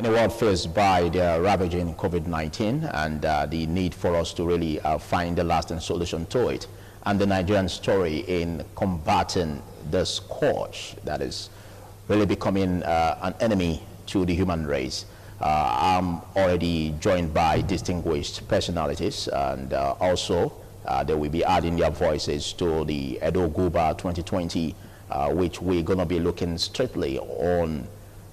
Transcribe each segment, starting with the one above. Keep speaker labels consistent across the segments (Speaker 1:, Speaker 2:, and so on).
Speaker 1: in a world faced by the ravaging COVID-19 and the need for us to really find a lasting solution to it, and the Nigerian story in combating the scourge that is really becoming an enemy to the human race. I'm already joined by distinguished personalities, and also they will be adding their voices to the EDO GUBER 2020, which we're going to be looking strictly on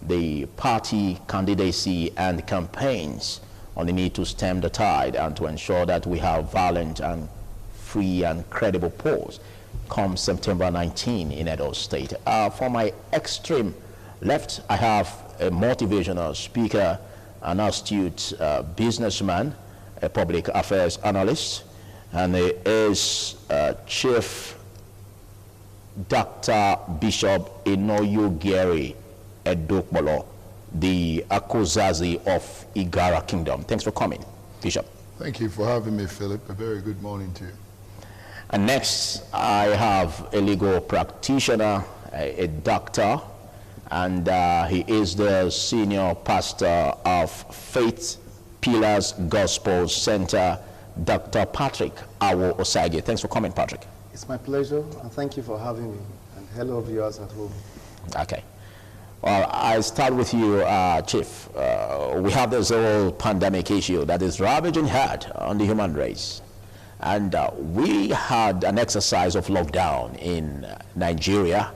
Speaker 1: the party candidacy and campaigns on the need to stem the tide and to ensure that we have violent and free and credible polls come September 19 in Edo State. For my extreme left, I have a motivational speaker, an astute businessman, a public affairs analyst, and he is Chief Dr. Bishop Inoyugeri Edokbolo, the Akozazi of Igara Kingdom. Thanks for coming, Bishop.
Speaker 2: Thank you for having me, Philip. A very good morning to you.
Speaker 1: And next, I have a legal practitioner, a doctor, and he is the senior pastor of Faith Pillars Gospel Center, Dr. Patrick Awo Osage. Thanks for coming, Patrick.
Speaker 3: It's my pleasure, and thank you for having me. And hello, viewers at home.
Speaker 1: Okay. Well, I'll start with you, Chief. We have this whole pandemic issue that is ravaging hard on the human race. And we had an exercise of lockdown in Nigeria,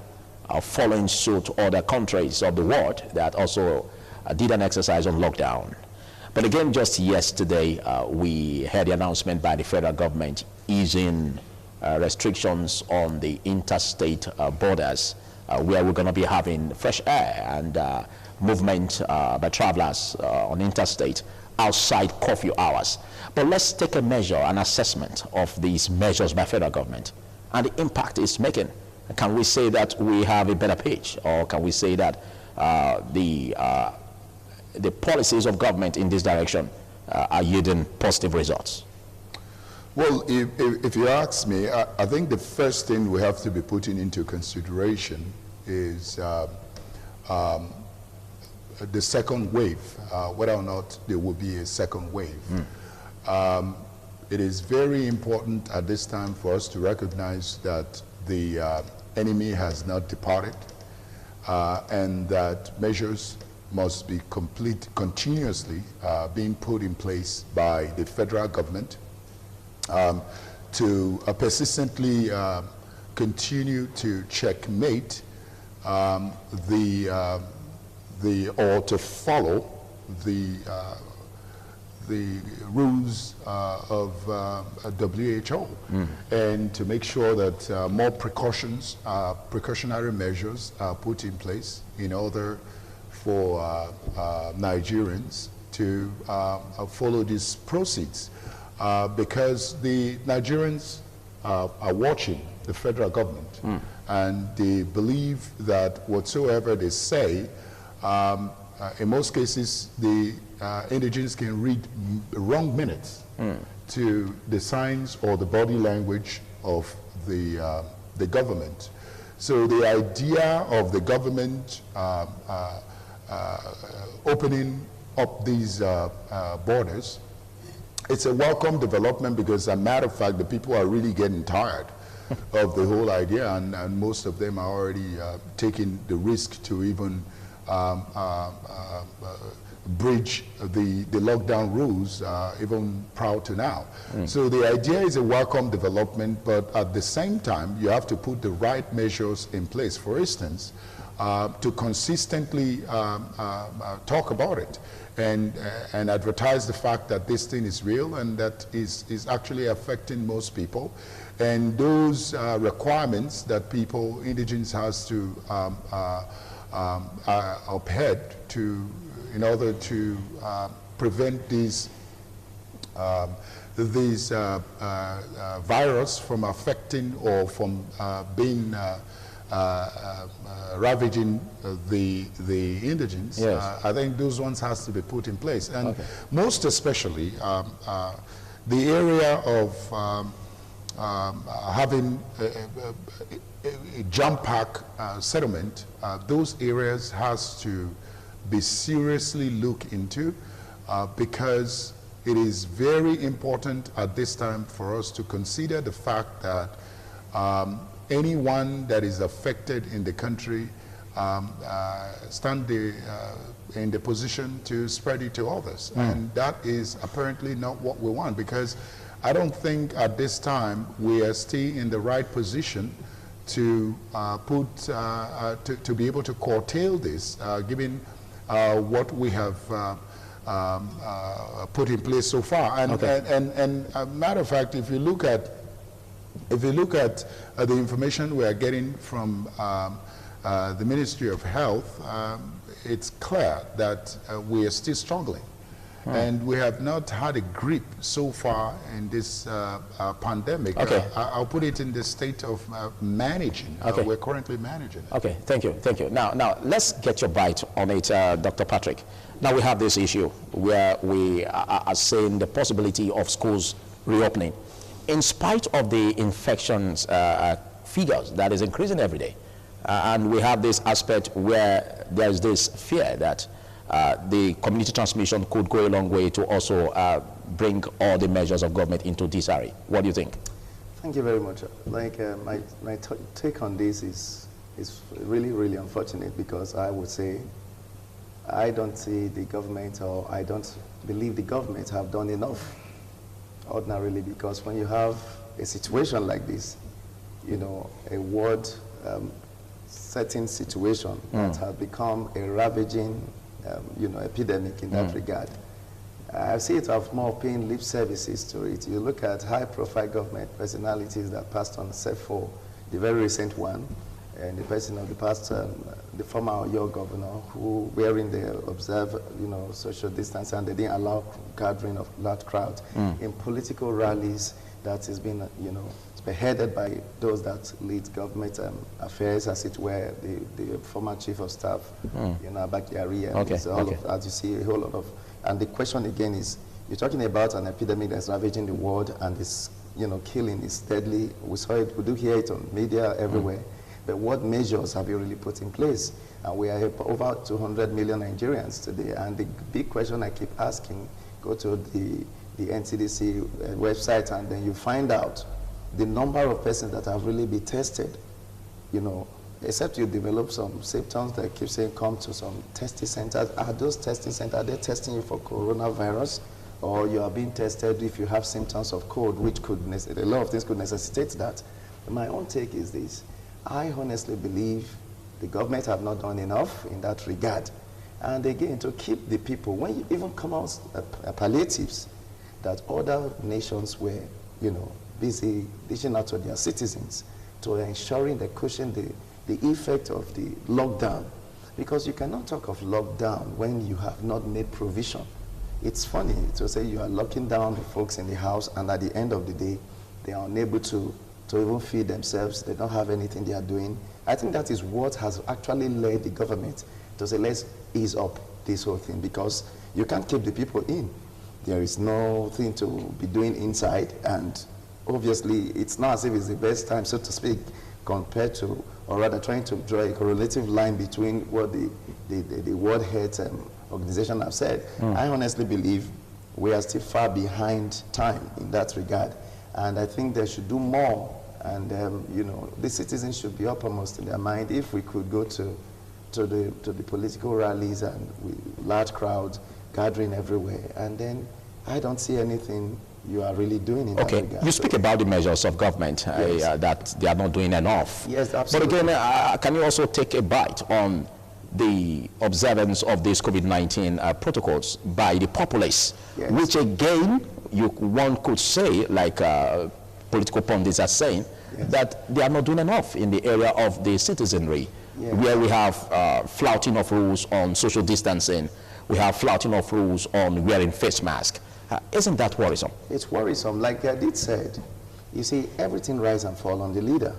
Speaker 1: following suit other countries of the world that also did an exercise on lockdown. But again, just yesterday, we had the announcement by the federal government easing restrictions on the interstate borders, where we're going to be having fresh air and movement by travelers on interstate outside curfew hours. But let's take a measure, an assessment of these measures by federal government and the impact it's making. Can we say that we have a better pitch, or can we say that the policies of government in this direction are yielding positive results?
Speaker 2: Well, if you ask me, I think the first thing we have to be putting into consideration is the second wave, whether or not there will be a second wave. It is very important at this time for us to recognize that the enemy has not departed, and that measures must be continuously being put in place by the federal government to persistently continue to checkmate or to follow the rules of WHO, and to make sure that more precautionary measures are put in place in order for Nigerians to follow these proceeds, because the Nigerians are watching the federal government, and they believe that whatsoever they say, in most cases, the indigenes can read wrong minutes to the signs or the body language of the government. So the idea of the government opening up these borders, it's a welcome development, because as a matter of fact, the people are really getting tired of the whole idea, and most of them are already taking the risk to even bridge the lockdown rules, even prior to now. So the idea is a welcome development, but at the same time, you have to put the right measures in place. For instance, to consistently talk about it and advertise the fact that this thing is real and that is actually affecting most people. And those requirements that people, indigenes, has to uphold in order to prevent these virus from affecting or from being ravaging the indigenes.
Speaker 1: Yes.
Speaker 2: I think those ones has to be put in place, and most especially the area of having a jump pack settlement. Those areas has to be seriously looked into because it is very important at this time for us to consider the fact that anyone that is affected in the country stand in the position to spread it to others. And that is apparently not what we want, because I don't think at this time we are still in the right position to to be able to curtail this, given what we have put in place so far. And, and a matter of fact, if you look at the information we are getting from the Ministry of Health, it's clear that we are still struggling. And we have not had a grip so far in this pandemic. I'll put it in the state of managing. We're currently managing it.
Speaker 1: Okay, thank you, thank you. Now let's get your bite on it, Dr. Patrick. Now we have this issue where we are saying the possibility of schools reopening. In spite of the infections figures that is increasing every day, and we have this aspect where there's this fear that the community transmission could go a long way to also bring all the measures of government into disarray. What do you think?
Speaker 3: Thank you very much. Like my take on this is really, really unfortunate, because I would say I don't see the government, or I don't believe the government have done enough ordinarily, because when you have a situation like this, you know, a world setting situation that has become a ravaging you know, epidemic in that regard. I see it as more paying lip services to it. You look at high-profile government personalities that passed on, except for the very recent one, and the person of the past, the former Oyo governor, who wherein they observe, you know, social distance, and they didn't allow gathering of large crowds in political rallies that has been, you know, spearheaded by those that lead government affairs, as it were, the former chief of staff, you know, Bakari, and as you see, a whole lot of. And the question again is, you're talking about an epidemic that's ravaging the world, and is, you know, killing, is deadly. We saw it, we do hear it on media everywhere. But what measures have you really put in place? And we are over 200 million Nigerians today. And the big question I keep asking, go to the NCDC website, and then you find out the number of persons that have really been tested, you know, except you develop some symptoms that keep saying come to some testing centers. Are those testing centers, are they testing you for coronavirus? Or you are being tested if you have symptoms of cold, which could, a lot of things could necessitate that. But my own take is this. I honestly believe the government have not done enough in that regard. And again, to keep the people, when you even come out palliatives, that other nations were, you know, busy reaching out to their citizens to ensuring they cushion the effect of the lockdown. Because you cannot talk of lockdown when you have not made provision. It's funny to say you are locking down the folks in the house, and at the end of the day, they are unable to even feed themselves. They don't have anything they are doing. I think that is what has actually led the government to say, let's ease up this whole thing, because you can't keep the people in. There is nothing to be doing inside, and obviously it's not as if it's the best time, so to speak, compared to, or rather trying to draw a correlative line between what the World Health Organization have said. I honestly believe we are still far behind time in that regard, and I think they should do more. And you know, the citizens should be uppermost in their mind. If we could go to the political rallies and large crowds gathering everywhere, and then I don't see anything you are really doing in that regard.
Speaker 1: You speak about the measures of government, that they are not doing enough.
Speaker 3: Yes, absolutely.
Speaker 1: But again, can you also take a bite on the observance of these COVID-19 protocols by the populace, which again, one could say, like political pundits are saying, that they are not doing enough in the area of the citizenry, where we have flouting of rules on social distancing, we have flouting of rules on wearing face masks. Isn't that worrisome?
Speaker 3: It's worrisome. Like I did said, you see, everything rise and fall on the leader.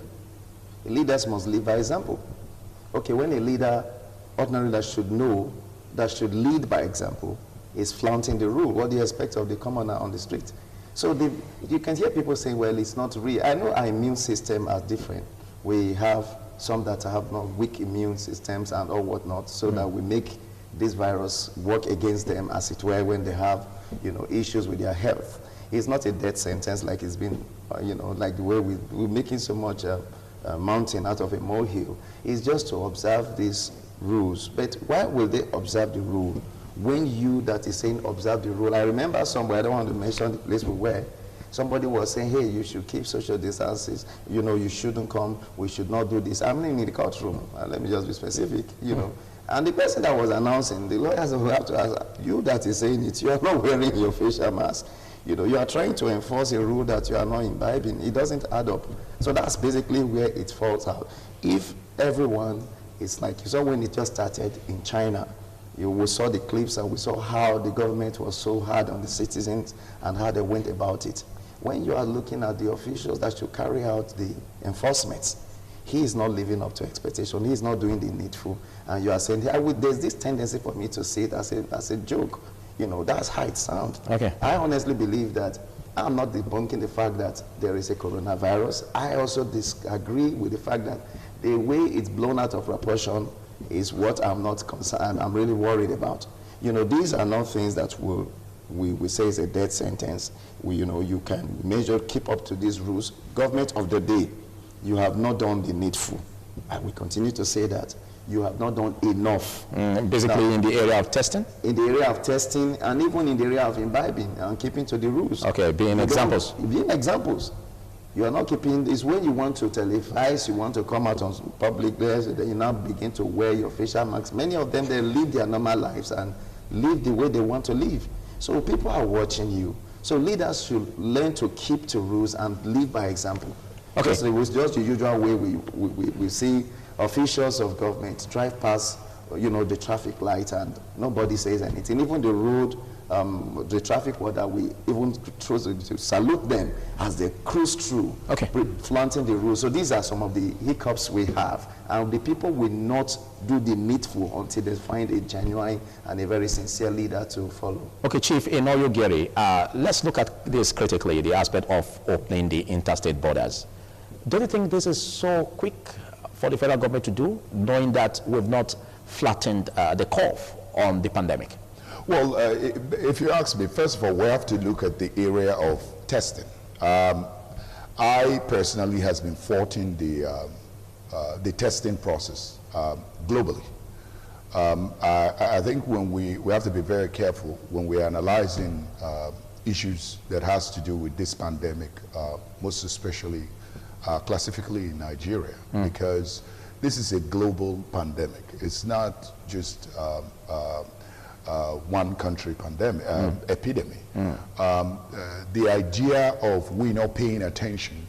Speaker 3: The leaders must live by example. Okay, when a leader, ordinarily that should know, that should lead by example, is flaunting the rule, what do you expect of the commoner on the street? So you can hear people saying, well, it's not real. I know our immune system are different. We have some that have not weak immune systems and all whatnot, so that we make this virus work against them, as it were, when they have, issues with their health. It's not a death sentence like it's been, like the way we're making so much mountain out of a molehill. It's just to observe these rules. But why will they observe the rule when you that is saying observe the rule? I remember somewhere, I don't want to mention the place we were, somebody was saying, hey, you should keep social distances, you shouldn't come, we should not do this. I'm in the courtroom, let me just be specific, And the person that was announcing, the lawyers will have to ask, you that is saying it, you are not wearing your facial mask. You are trying to enforce a rule that you are not imbibing. It doesn't add up. So that's basically where it falls out. If everyone is like, you saw when it just started in China, we saw the clips and we saw how the government was so hard on the citizens and how they went about it. When you are looking at the officials that should carry out the enforcement, he is not living up to expectation. He is not doing the needful. And you are saying, there's this tendency for me to see it as a joke. That's how it sounds.
Speaker 1: Okay.
Speaker 3: I honestly believe that I'm not debunking the fact that there is a coronavirus. I also disagree with the fact that the way it's blown out of proportion is what I'm not concerned. I'm really worried about. These are not things that we say is a death sentence. You can measure, keep up to these rules. Government of the day, you have not done the needful. And we continue to say that. You have not done enough.
Speaker 1: Basically now, in the area of testing?
Speaker 3: In the area of testing and even in the area of imbibing and keeping to the rules.
Speaker 1: Okay, being examples.
Speaker 3: Being examples. You are not keeping, it's when you want to televise, you want to come out on public place, then you now begin to wear your facial masks. Many of them, they live their normal lives and live the way they want to live. So people are watching you. So leaders should learn to keep to rules and live by example. Okay. Because it was just the usual way we see officials of government drive past, the traffic light and nobody says anything. Even the road, the traffic warden, we even to salute them as they cruise through, flaunting the rules. So these are some of the hiccups we have. And the people will not do the needful until they find a genuine and a very sincere leader to follow. Okay,
Speaker 1: Chief Inoyogeri, let's look at this critically, the aspect of opening the interstate borders. Do you think this is so quick for the federal government to do, knowing that we've not flattened the curve on the pandemic?
Speaker 2: Well, if you ask me, first of all, we have to look at the area of testing. I personally has been faulting the testing process globally. I think when we have to be very careful when we're analyzing issues that has to do with this pandemic, most especially classically in Nigeria, because this is a global pandemic. It's not just one country pandemic, epidemic. The idea of we not paying attention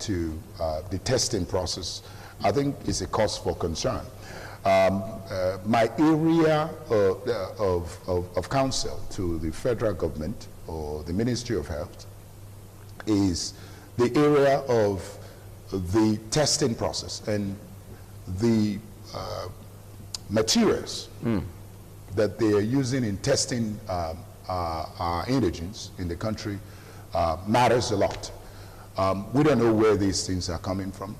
Speaker 2: to the testing process, I think is a cause for concern. My area of counsel to the federal government or the Ministry of Health is the area of the testing process and the materials that they are using in testing our indigents in the country matters a lot. We don't know where these things are coming from.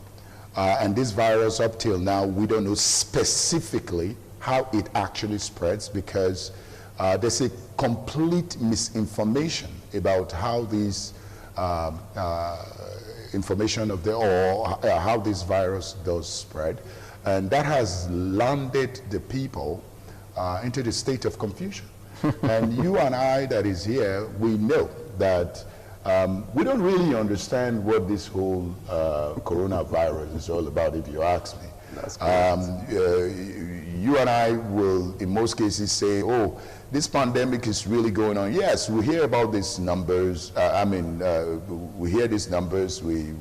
Speaker 2: And this virus, up till now, we don't know specifically how it actually spreads, because there's a complete misinformation about how these information of how this virus does spread, and that has landed the people into the state of confusion. And you and I that is here, we know that we don't really understand what this whole coronavirus is all about, if you ask me.
Speaker 3: That's correct.
Speaker 2: You and I will, in most cases, say, oh, this pandemic is really going on. Yes, we hear about these numbers. We hear these numbers. We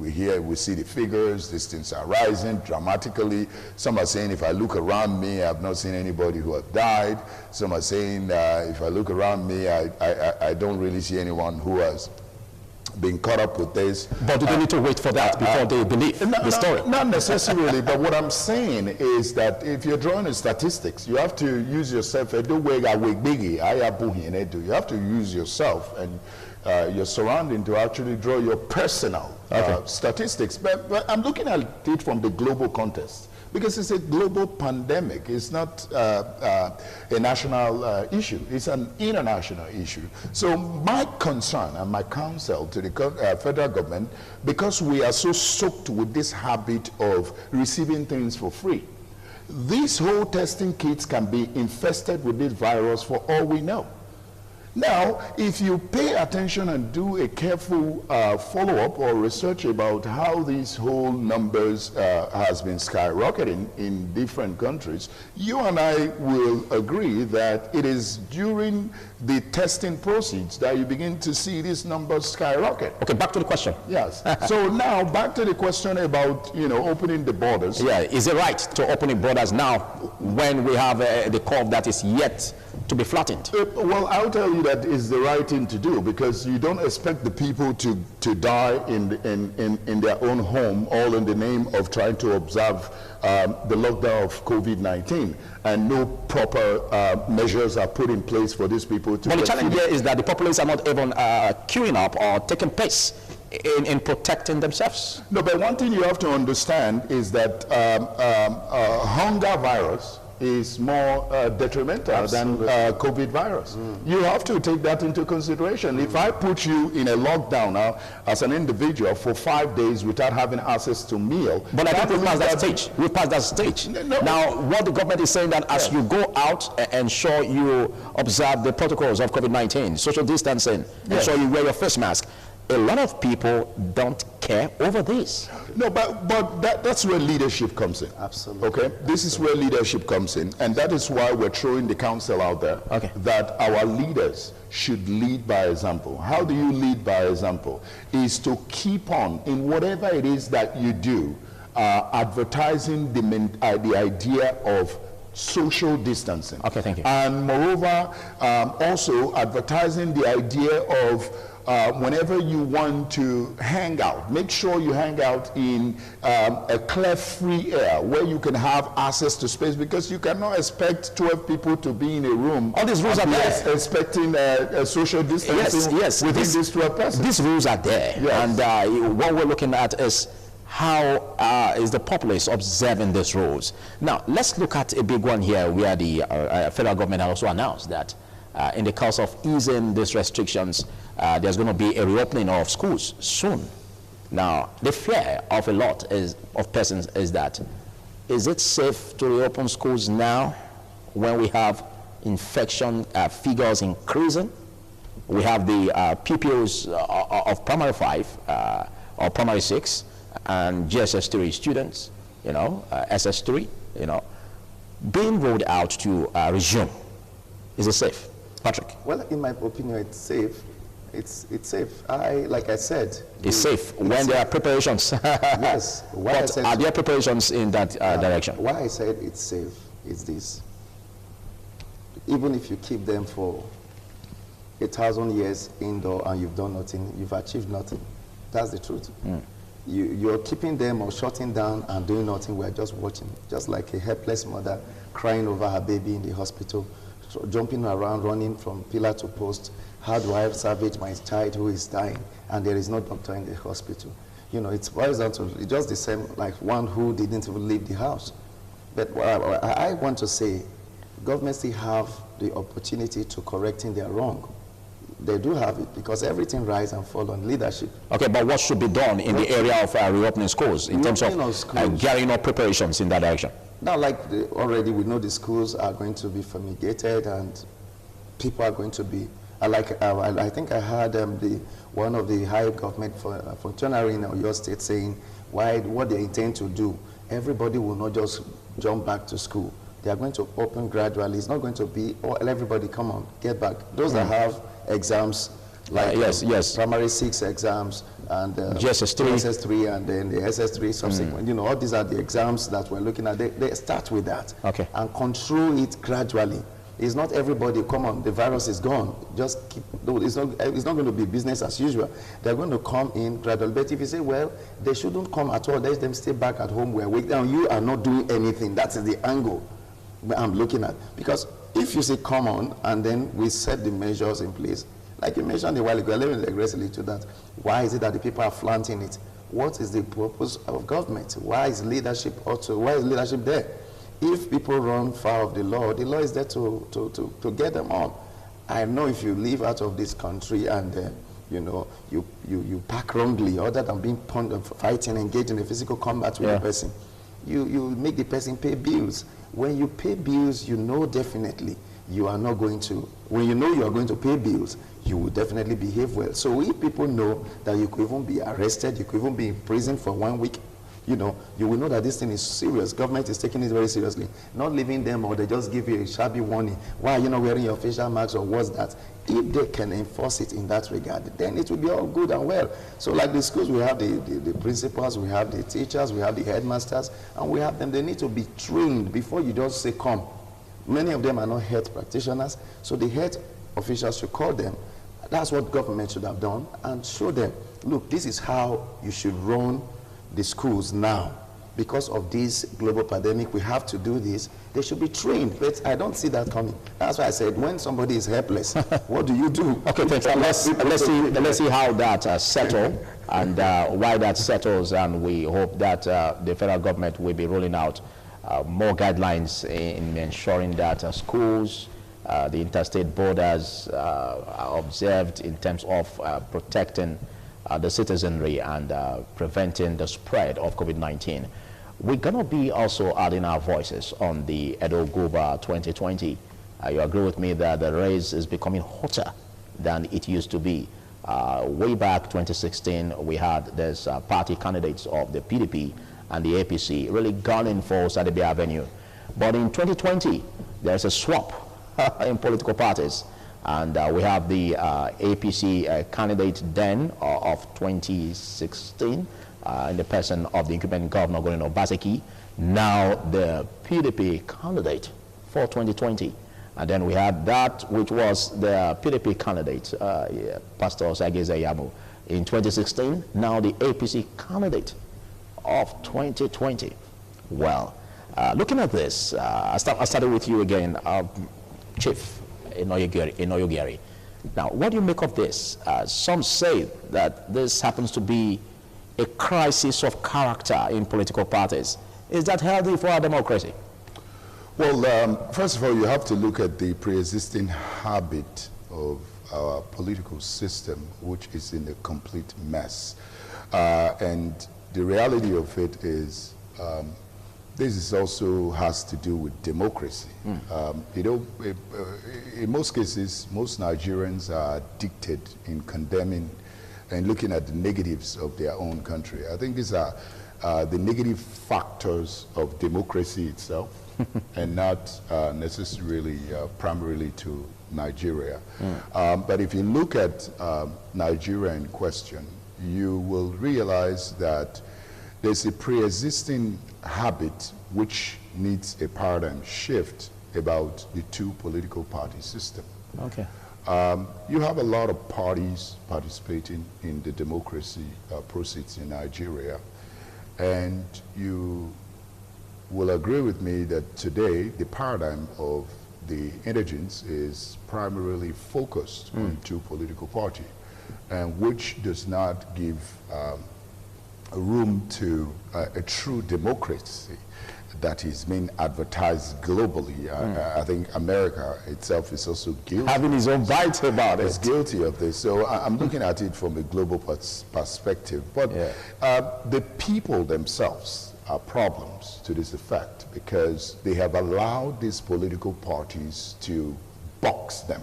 Speaker 2: see the figures. These things are rising dramatically. Some are saying, if I look around me, I've not seen anybody who has died. Some are saying, if I look around me, I don't really see anyone who has been caught up with this.
Speaker 1: But do they need to wait for that before they believe the story?
Speaker 2: Not necessarily, but what I'm saying is that if you're drawing the statistics, you have to use yourself. You have to use yourself and your surrounding to actually draw your personal statistics. But I'm looking at it from the global context. Because it's a global pandemic. It's not a national issue. It's an international issue. So my concern and my counsel to the federal government, because we are so soaked with this habit of receiving things for free, these whole testing kits can be infested with this virus for all we know. Now, if you pay attention and do a careful follow-up or research about how these whole numbers has been skyrocketing in different countries, you and I will agree that it is during the testing proceeds that you begin to see these numbers skyrocket.
Speaker 1: Okay, back to the question.
Speaker 2: Yes. So now, back to the question about, opening the borders.
Speaker 1: Yeah, is it right to open the borders now when we have the curve that is yet to be flattened?
Speaker 2: Well, I'll tell you that is the right thing to do, because you don't expect the people to die in their own home, all in the name of trying to observe the lockdown of COVID-19, and no proper measures are put in place for these people to.
Speaker 1: But the challenge there is that the populace are not even queuing up or taking pace in protecting themselves.
Speaker 2: No, but one thing you have to understand is that hunger virus is more detrimental than COVID virus. You have to take that into consideration. If I put you in a lockdown now as an individual for 5 days without having access to meal.
Speaker 1: But I think we passed that stage. We passed that stage.
Speaker 2: No.
Speaker 1: Now, what the government is saying that as you go out, ensure you observe the protocols of COVID-19, social distancing, ensure you wear your face mask. A lot of people don't care over this.
Speaker 2: No, but that's where leadership comes in.
Speaker 3: Absolutely.
Speaker 2: Okay? This is where leadership comes in. And that is why we're throwing the council out there, that our leaders should lead by example. How do you lead by example? Is to keep on, in whatever it is that you do, advertising the idea of social distancing.
Speaker 1: Okay, thank you.
Speaker 2: And moreover, also advertising the idea of whenever you want to hang out, make sure you hang out in a clear, free air where you can have access to space, because you cannot expect 12 people to be in a room.
Speaker 1: All these rules are there.
Speaker 2: Expecting a social distancing within these 12 persons.
Speaker 1: These rules are there.
Speaker 2: Yes.
Speaker 1: And what we're looking at is how is the populace observing these rules. Now, let's look at a big one here where the federal government also announced that in the course of easing these restrictions, there's going to be a reopening of schools soon. Now, the fear of a lot of persons is that, is it safe to reopen schools now when we have infection figures increasing? We have the pupils of primary 5 or primary 6 and GSS 3 students, SS 3, being rolled out to resume. Is it safe? Patrick?
Speaker 3: Well, in my opinion, it's safe. It's safe. Like I said,
Speaker 1: it's safe when there are preparations.
Speaker 3: Yes.
Speaker 1: But are there preparations in that direction?
Speaker 3: Why I said it's safe is this: even if you keep them for 1,000 years indoor and you've done nothing, you've achieved nothing. That's the truth. You're keeping them or shutting down and doing nothing. We're just watching, just like a helpless mother crying over her baby in the hospital, so jumping around, running from pillar to post. How do I salvage my child who is dying and there is no doctor in the hospital? It boils down to just the same like one who didn't even leave the house. But what I want to say, governments still have the opportunity to correcting their wrong. They do have it, because everything rise and fall on leadership.
Speaker 1: Okay, but what should be done in the area of reopening schools in terms of gearing up preparations in that direction?
Speaker 3: Now, already we know the schools are going to be fumigated and people are going to be, I think I heard one of the high government functionary in your state saying what they intend to do, everybody will not just jump back to school. They are going to open gradually. It's not going to be, everybody come on, get back. Those that have exams, like primary 6 exams, and GSS 3 and then the SS3 subsequent, all these are the exams that we're looking at. They start with that and control it gradually. It's not everybody, come on, the virus is gone. Just keep, it's not going to be business as usual. They're going to come in gradually. But if you say, well, they shouldn't come at all, let them stay back at home where you are not doing anything. That's the angle I'm looking at. Because if you say, come on, and then we set the measures in place, like you mentioned a while ago, let me regress a little to that. Why is it that the people are flaunting it? what is the purpose of government? Why is leadership there? If people run foul of the law is there to get them on. I know if you live out of this country and you park wrongly, other than being fighting, engaged in a physical combat with the person, you make the person pay bills. When you pay bills, you know definitely you are not going to, when you know you are going to pay bills, you will definitely behave well. So if people know that you could even be arrested, you could even be in prison for 1 week, you will know that this thing is serious. Government is taking it very seriously. Not leaving them, or they just give you a shabby warning. Why are you not wearing your facial masks, or what's that? If they can enforce it in that regard, then it will be all good and well. So like the schools, we have the principals, we have the teachers, we have the headmasters, and we have them. They need to be trained before you just say, come. Many of them are not health practitioners, so the health officials should call them. That's what government should have done, and show them, look, this is how you should run the schools now. Because of this global pandemic, we have to do this. They should be trained, but I don't see that coming. That's why I said, when somebody is helpless, what do you do?
Speaker 1: Okay, thanks. Let's see how that settles and why that settles, and we hope that the federal government will be rolling out more guidelines in ensuring that schools, the interstate borders are observed in terms of protecting the citizenry and preventing the spread of COVID-19. We're going to be also adding our voices on the EDO GUBER 2020. You agree with me that the race is becoming hotter than it used to be. Way back 2016, we had this party candidates of the PDP and the APC really gunning for Sadebe Avenue. But in 2020, there's a swap in political parties. And we have the APC candidate then of 2016 in the person of the incumbent governor, Governor Obaseki, now the PDP candidate for 2020. And then we had that which was the PDP candidate, Pastor Sageze Yamu, in 2016, now the APC candidate of 2020. Well, looking at this, I started with you again, Chief Inoyogari. Now, what do you make of this? Some say that this happens to be a crisis of character in political parties. Is that healthy for our democracy?
Speaker 2: Well, first of all, you have to look at the pre-existing habit of our political system, which is in a complete mess. And the reality of it is, this is also has to do with democracy. In most cases, most Nigerians are addicted in condemning and looking at the negatives of their own country. I think these are the negative factors of democracy itself, and not necessarily primarily to Nigeria. But if you look at Nigeria in question, you will realize that there's a pre-existing habit which needs a paradigm shift about the two political party system.
Speaker 1: Okay.
Speaker 2: You have a lot of parties participating in the democracy process in Nigeria, and you will agree with me that today the paradigm of the indigents is primarily focused on two political parties, and which does not give room to a true democracy that is being advertised globally. I think America itself is also guilty.
Speaker 1: Having his own bites about it.
Speaker 2: It's guilty of this. So I'm looking at it from a global perspective. But the people themselves are problems to this effect, because they have allowed these political parties to box them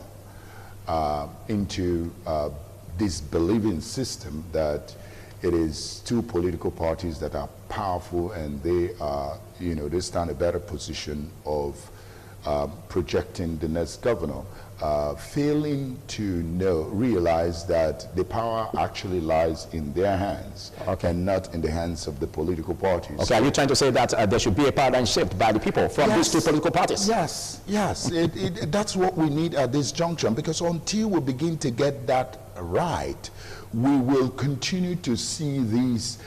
Speaker 2: into this believing system that it is two political parties that are powerful, and they are, they stand a better position of projecting the next governor, failing to realize that the power actually lies in their hands and not in the hands of the political parties.
Speaker 1: Okay, are you trying to say that there should be a paradigm shift by the people from these two political parties?
Speaker 2: Yes, yes. That's what we need at this junction, because until we begin to get that right, we will continue to see these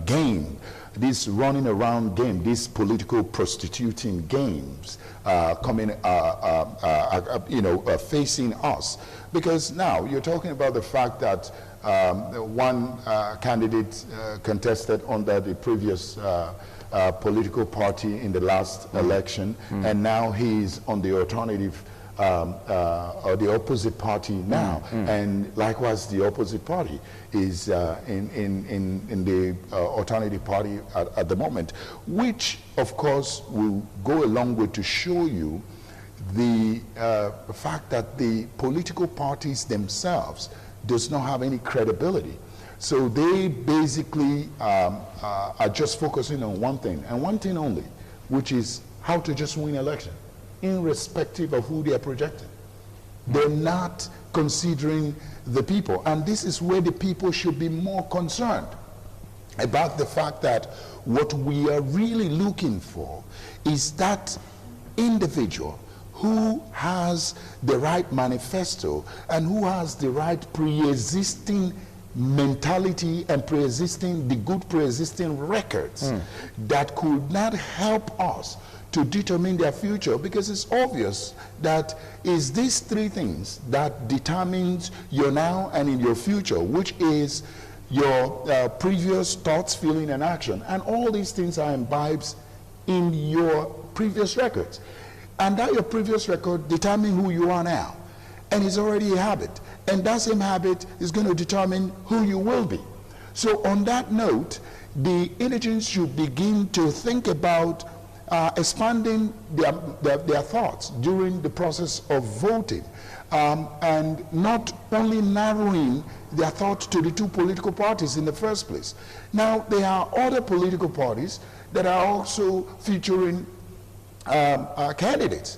Speaker 2: game, this running around game, these political prostituting games coming, facing us. Because now you're talking about the fact that one candidate contested under the previous political party in the last election, and now he's on the alternative or the opposite party now, and likewise the opposite party is in the alternative party at the moment, which of course will go a long way to show you the fact that the political parties themselves does not have any credibility. So they basically are just focusing on one thing, and one thing only, which is how to just win election, irrespective of who they are projecting. They're not considering the people, and this is where the people should be more concerned about the fact that what we are really looking for is that individual who has the right manifesto and who has the right pre-existing mentality and the good pre-existing records that could not help us to determine their future, because it's obvious that it's these three things that determines your now and in your future, which is your previous thoughts, feeling, and action. And all these things are imbibed in your previous records. And that your previous record determines who you are now. And it's already a habit. And that same habit is going to determine who you will be. So on that note, the indigents should begin to think about expanding their thoughts during the process of voting, and not only narrowing their thoughts to the two political parties in the first place. Now, there are other political parties that are also featuring candidates.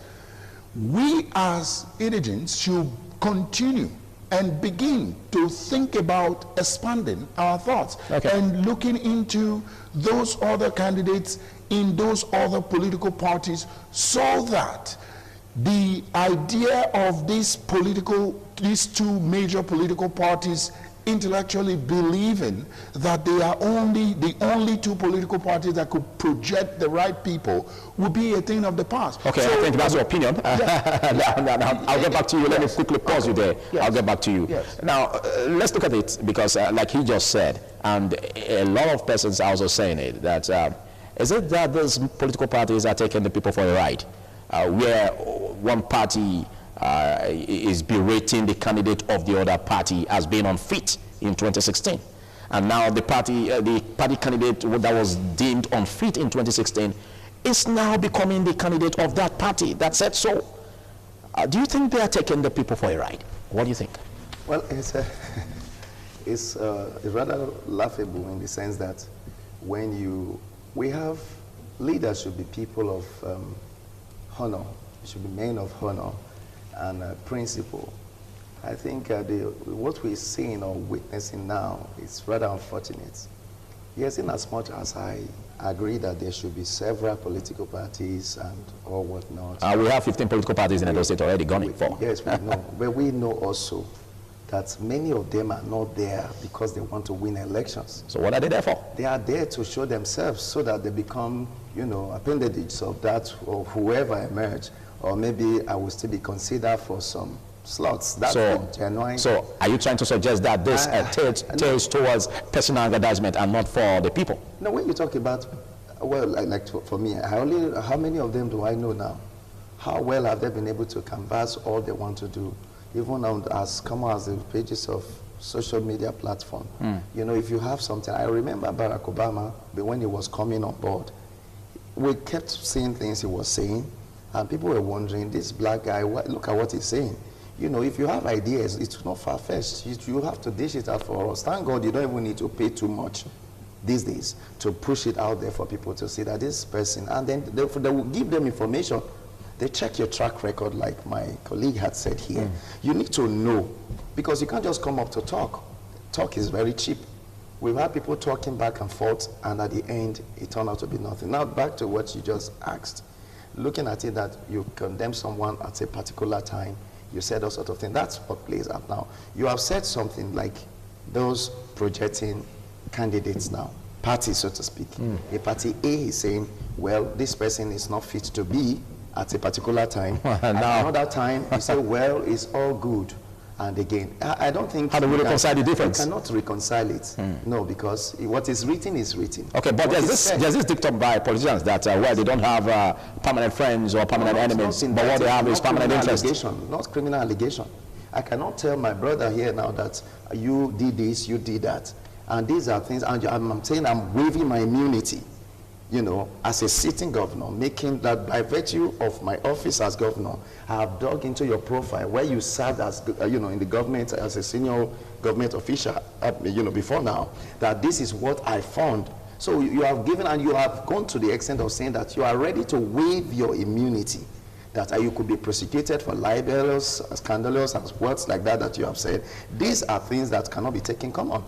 Speaker 2: We as indigents should continue and begin to think about expanding our thoughts and looking into those other candidates in those other political parties, so that the idea of these two major political parties intellectually believing that they are the only two political parties that could project the right people would be a thing of the past.
Speaker 1: Okay, so, I think that's your opinion. I'll get back to you. Let me quickly pause you there. I'll get back to you. Now, let's look at it, because like he just said, and a lot of persons are also saying it, that is it that those political parties are taking the people for a ride, where one party is berating the candidate of the other party as being unfit in 2016, and now the party candidate that was deemed unfit in 2016 is now becoming the candidate of that party that said so. Do you think they are taking the people for a ride? What do you think?
Speaker 3: Well, it's rather laughable in the sense that we have leaders should be people of honor, should be men of honor and principle. I think what we're seeing or witnessing now is rather unfortunate. Yes, in as much as I agree that there should be several political parties and all whatnot.
Speaker 1: We have 15 political parties in Edo State already gunning for.
Speaker 3: Yes, we know. But we know also that many of them are not there because they want to win elections.
Speaker 1: So what are they there for?
Speaker 3: They are there to show themselves so that they become, appendages of that or whoever emerge, or maybe I will still be considered for some slots. That's genuine. So are
Speaker 1: you trying to suggest that this tilts towards personal aggrandizement and not for the people?
Speaker 3: No, when you talk about, for me, how many of them do I know now? How well have they been able to canvass all they want to do? Even as common as the pages of social media platform. If you have something, I remember Barack Obama, when he was coming on board, we kept seeing things he was saying, and people were wondering, this black guy, look at what he's saying. If you have ideas, it's not far-fetched. You have to dish it out for us. Thank God you don't even need to pay too much these days to push it out there for people to see that this person, and then they will give them information. They check your track record, like my colleague had said here. You need to know, because you can't just come up to talk. Talk is very cheap. We've had people talking back and forth, and at the end, it turned out to be nothing. Now, back to what you just asked. Looking at it that you condemn someone at a particular time, you said all sort of things. That's what plays out now. You have said something like those projecting candidates now, parties, so to speak. A party A is saying, well, this person is not fit to be at a particular time. At another time, you say, well, it's all good. And again, I don't think...
Speaker 1: How do we reconcile the difference?
Speaker 3: You cannot reconcile it. No, because what is written is written.
Speaker 1: Okay, but there's this dictum by politicians that well, they don't have permanent friends or permanent enemies, but what they have is permanent interest.
Speaker 3: Not criminal allegation. I cannot tell my brother here now that you did this, you did that. And these are things, and I'm saying I'm waiving my immunity, you know, as a sitting governor, making that by virtue of my office as governor, I have dug into your profile where you served as, you know, in the government as a senior government official, you know, before now, that this is what I found. So you have given, and you have gone to the extent of saying that you are ready to waive your immunity, that you could be prosecuted for libelous, scandalous, and words like that that you have said. These are things that cannot be taken common.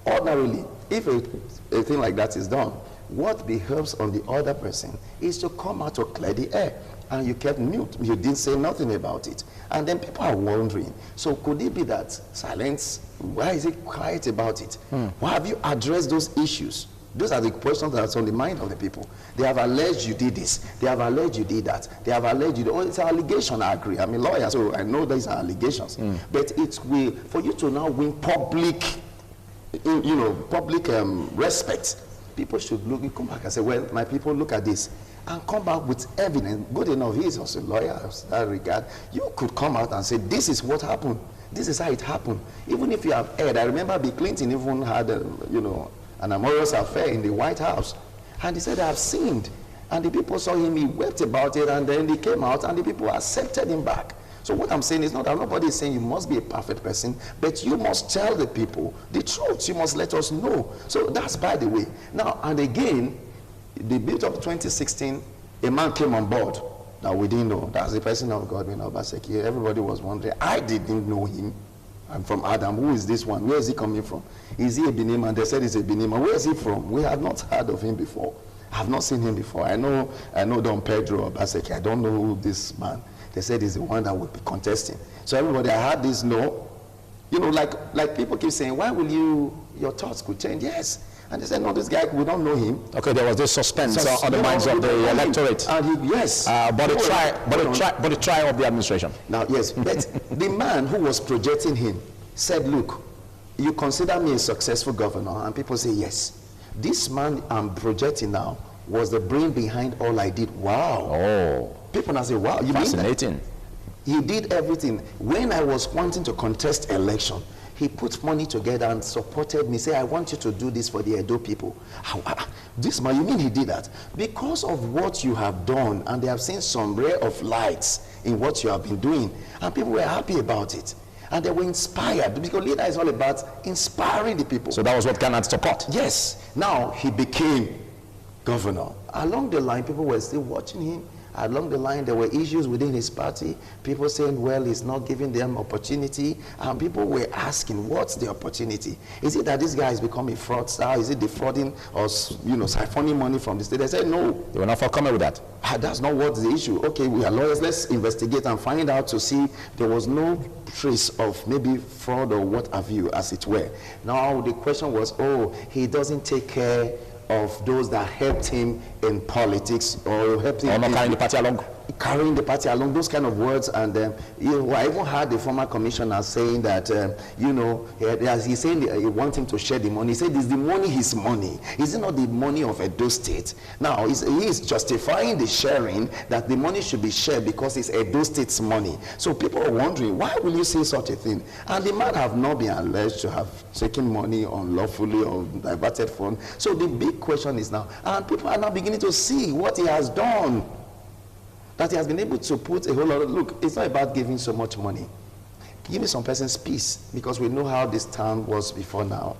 Speaker 3: Ordinarily, if a thing like that is done, what behoves on the other person is to come out to clear the air. And you kept mute. You didn't say nothing about it. And then people are wondering, so could it be that silence, why is it quiet about it? Why have you addressed those issues? Those are the questions that are on the mind of the people. They have alleged you did this. They have alleged you did that. They have alleged you did, oh, it's an allegation, I agree. I'm a lawyer, so I know these are allegations. But it's for you to now win public, you know, public respect. People should come back and say, well, my people, look at this. And come back with evidence. Good enough, he is also a lawyer in that regard. You could come out and say, this is what happened. This is how it happened. Even if you have heard, I remember Bill Clinton even had, you know, an amorous affair in the White House. And he said, I have sinned. And the people saw him, he wept about it, and then he came out, and the people accepted him back. So what I'm saying is not that nobody is saying you must be a perfect person, but you must tell the people the truth. You must let us know. So that's by the way. Now, and again, the bit of 2016, a man came on board that we didn't know. That's the person of Godwin Obaseki. Everybody was wondering. I didn't know him. I'm from Adam. Who is this one? Where is he coming from? Is he a Benin man? They said he's a Benin man. Where is he from? We had not heard of him before. I have not seen him before. I know Don Pedro Obaseki. I don't know who this man. They said he's the one that would be contesting. So everybody, I had this no. You know, like people keep saying, why will your thoughts could change? Yes. And they said, no, this guy, we don't know him. Okay, there was this suspense on the minds of the electorate. And yes. But the trial of the administration. Now, yes, but the man who was projecting him said, look, you consider me a successful governor? And people say, yes. This man I'm projecting now was the brain behind all I did. Wow. Oh. People now say, wow, you fascinating. He did everything. When I was wanting to contest election, he put money together and supported me. Say, I want you to do this for the Edo people. This man, you mean he did that? Because of what you have done, and they have seen some ray of lights in what you have been doing, and people were happy about it. And they were inspired, because leader is all about inspiring the people. So that was what Ghana support? Yes. Now he became governor. Along the line, people were still watching him. Along the line, there were issues within his party. People saying, well, he's not giving them opportunity. And people were asking, what's the opportunity? Is it that this guy has become a fraudster? Is it defrauding or, you know, siphoning money from the state? They said, no. They were not forthcoming with that. That's not what's the issue. Okay, we are lawyers. Let's investigate and find out to see there was no trace of maybe fraud or what have you, as it were. Now, the question was, oh, he doesn't take care of those that helped him in politics or helped him carrying the party along. Carrying the party along, those kind of words. And you know, I even heard the former commissioner saying that, you know, as he's saying he wants him to share the money. He said, is the money his money? Is it not the money of Edo State? Now, he is justifying the sharing, that the money should be shared because it's Edo State's money. So people are wondering, why will you say such a thing? And the man have not been alleged to have taken money unlawfully or diverted funds. So the big question is now, and people are now beginning to see what he has done. That he has been able to put a whole lot of, look, it's not about giving so much money. Give me some person's peace, because we know how this town was before now.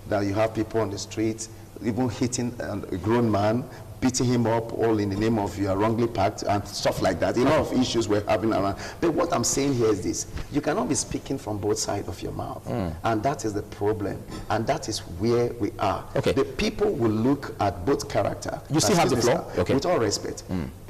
Speaker 3: That you have people on the street, even hitting a grown man, beating him up, all in the name of you are wrongly packed and stuff like that. A lot of issues we're having around. But what I'm saying here is this. You cannot be speaking from both sides of your mouth. And that is the problem. And that is where we are. Okay. The people will look at both character. You still have the floor? Okay. With all respect.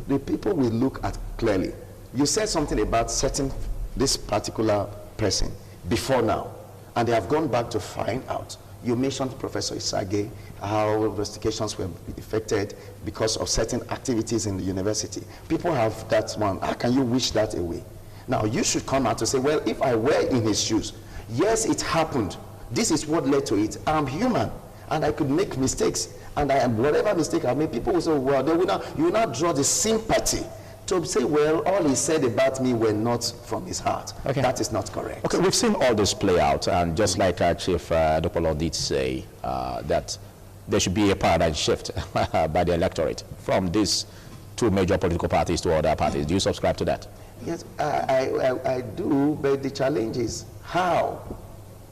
Speaker 3: The people will look at clearly. You said something about setting this particular person before now, and they have gone back to find out. You mentioned Professor Isage, how investigations were affected because of certain activities in the university. People have that one. How can you wish that away? Now, you should come out to say, well, if I were in his shoes, yes, it happened. This is what led to it. I'm human, and I could make mistakes. And whatever mistake I made, people will say, well, you will not draw the sympathy to say, well, all he said about me were not from his heart. Okay. That is not correct.
Speaker 1: Okay, we've seen all this play out, and just like Chief Dopolo did say, that there should be a paradigm shift by the electorate from these two major political parties to other parties. Do you subscribe to that?
Speaker 3: Yes, I do, but the challenge is how.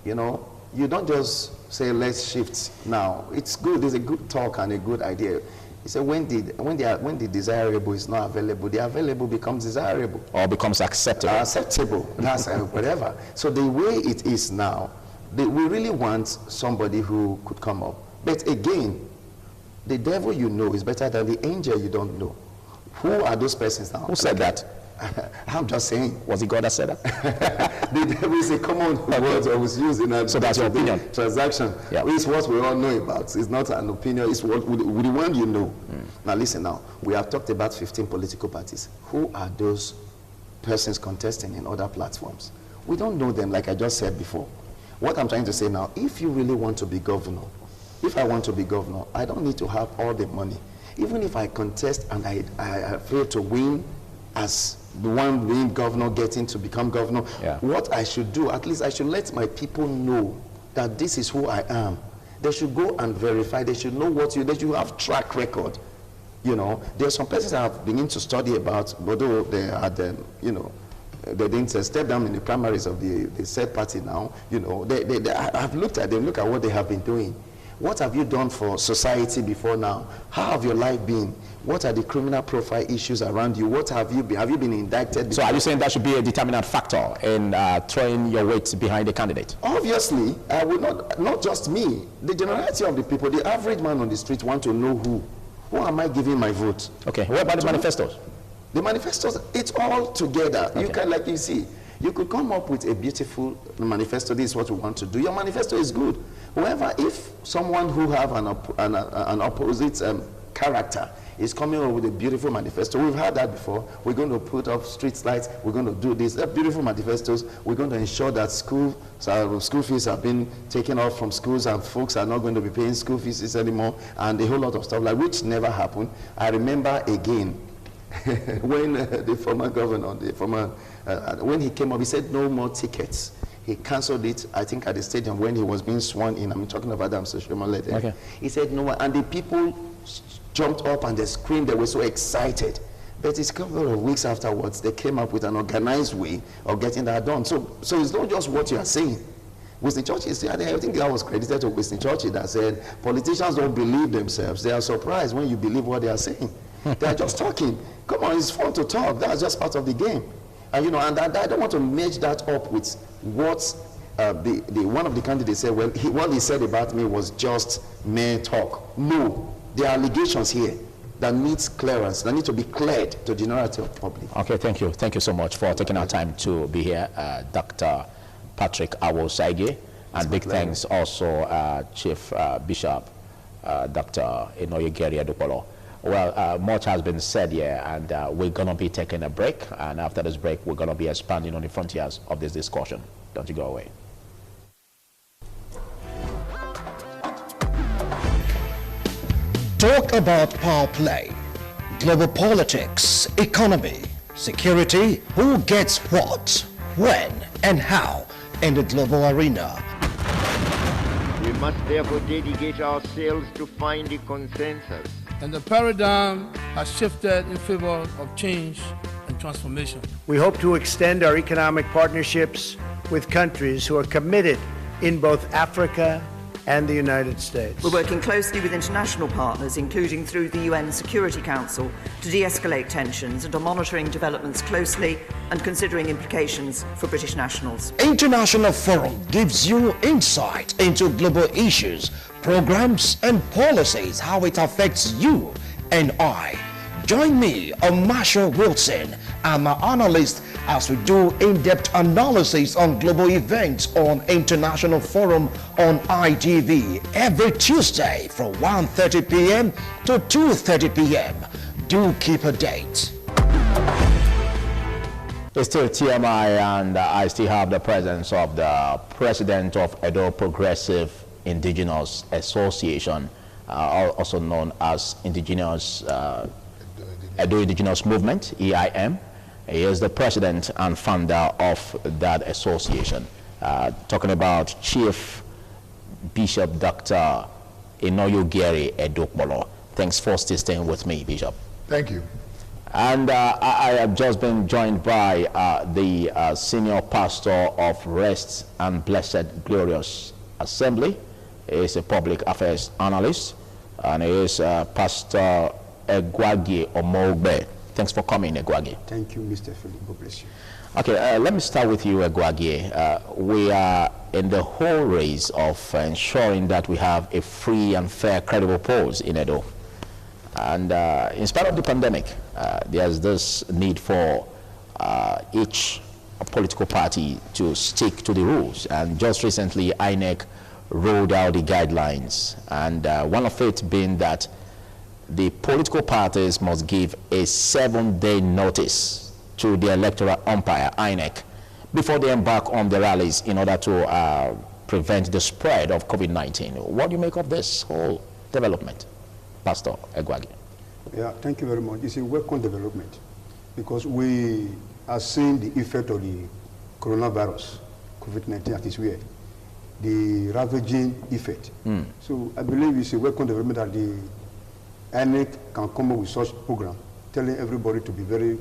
Speaker 3: You know, you don't just say, let's shift now. It's good, it's a good talk and a good idea. He said, when the desirable is not available, the available becomes desirable.
Speaker 1: Or becomes acceptable.
Speaker 3: Acceptable, that's whatever. So the way it is now, we really want somebody who could come up. But again, the devil you know is better than the angel you don't know. Who are those persons now?
Speaker 1: Who said that?
Speaker 3: I'm just saying.
Speaker 1: Was it God that said that?
Speaker 3: The devil is a common word that was used in a
Speaker 1: so that's your opinion.
Speaker 3: Transaction. Yeah. It's what we all know about. It's not an opinion. It's what the one you know. Now listen now. We have talked about 15 political parties. Who are those persons contesting in other platforms? We don't know them, like I just said before. What I'm trying to say now, if you really want to be governor, if I want to be governor, I don't need to have all the money. Even if I contest and I fail to win as the one winning governor getting to become governor, what I should do, at least I should let my people know that this is who I am. They should go and verify. They should know what they should have track record. You know, there are some persons I have begun to study about, although they had, you know, they didn't step down in the primaries of the said party now. You know, I've looked at them, look at what they have been doing. What have you done for society before now? How have your life been? What are the criminal profile issues around you? What have you been? Have you been indicted?
Speaker 1: So are you saying that should be a determinant factor in throwing your weight behind the candidate?
Speaker 3: Obviously, I would not just me. The generality of the people, the average man on the street want to know who am I giving my vote?
Speaker 1: Okay, what about the manifestos?
Speaker 3: The manifestos, it's all together. Okay. You can, like you see, you could come up with a beautiful manifesto. This is what we want to do. Your manifesto is good. However, if someone who have an opposite character is coming up with a beautiful manifesto, we've had that before. We're going to put up street lights. We're going to do this. They're beautiful manifestos. We're going to ensure that school fees have been taken off from schools and folks are not going to be paying school fees anymore, and a whole lot of stuff like which never happened. I remember again when the former governor, when he came up, he said no more tickets. He cancelled it, I think, at the stadium when he was being sworn in. I'm talking about Adam Soshomolete. Okay. He said no, and the people jumped up and they screamed. They were so excited. But it's a couple of weeks afterwards, they came up with an organized way of getting that done. So it's not just what you are saying. Winston Churchill, I think that was credited to Winston Churchill that said, politicians don't believe themselves. They are surprised when you believe what they are saying. They are just talking. Come on, it's fun to talk. That's just part of the game. And you know, and I don't want to match that up with what one of the candidates said. Well, what he said about me was just mere talk. No, there are allegations here that needs clearance, that need to be cleared to the generality of the public.
Speaker 1: Okay, thank you. Thank you so much for taking our time to be here, Dr. Patrick Awosaige, and big thanks also Chief Bishop Dr. Enoyegeri Adupolo. Well, much has been said here, and we're going to be taking a break, and after this break, we're going to be expanding on the frontiers of this discussion. Don't you go away.
Speaker 4: Talk about power play, global politics, economy, security, who gets what, when, and how in the global arena.
Speaker 5: We must therefore dedicate ourselves to finding consensus.
Speaker 6: And the paradigm has shifted in favor of change and transformation.
Speaker 7: We hope to extend our economic partnerships with countries who are committed in both Africa and the United States.
Speaker 8: We're working closely with international partners, including through the UN Security Council, to de-escalate tensions and are monitoring developments closely and considering implications for British nationals.
Speaker 4: International Forum gives you insight into global issues, programs and policies, how it affects you and I. Join me, Marshall Wilson. I'm an analyst as we do in-depth analysis on global events on International Forum on ITV every Tuesday from 1:30 p.m. to 2:30 p.m. Do keep a date.
Speaker 1: It's still TMI, and I still have the presence of the president of EDO Progressive Indigenous Association, also known as Indigenous EDO Indigenous Movement, EIM. He is the president and founder of that association. Talking about Chief Bishop Dr. Inoyogeri Edokbolo. Thanks for staying with me, Bishop.
Speaker 2: Thank you.
Speaker 1: And I have just been joined by the senior pastor of Rest and Blessed Glorious Assembly. He is a public affairs analyst, and he is Pastor Egwagi Omogbe. Thanks for coming, Egwagi.
Speaker 9: Thank you, Mr. Philip. God bless you.
Speaker 1: Okay, let me start with you, Egwagi. We are in the whole race of ensuring that we have a free and fair, credible polls in Edo. And in spite of the pandemic, there's this need for each political party to stick to the rules. And just recently, INEC rolled out the guidelines. And one of it being that the political parties must give a 7-day notice to the electoral umpire, INEC, before they embark on the rallies in order to prevent the spread of COVID-19. What do you make of this whole development, Pastor Egwagi?
Speaker 9: Yeah, thank you very much. It's a welcome development because we are seeing the effect of the coronavirus, COVID-19 at its way, the ravaging effect. So I believe it's a welcome development that the INEC can come up with such program, telling everybody to be very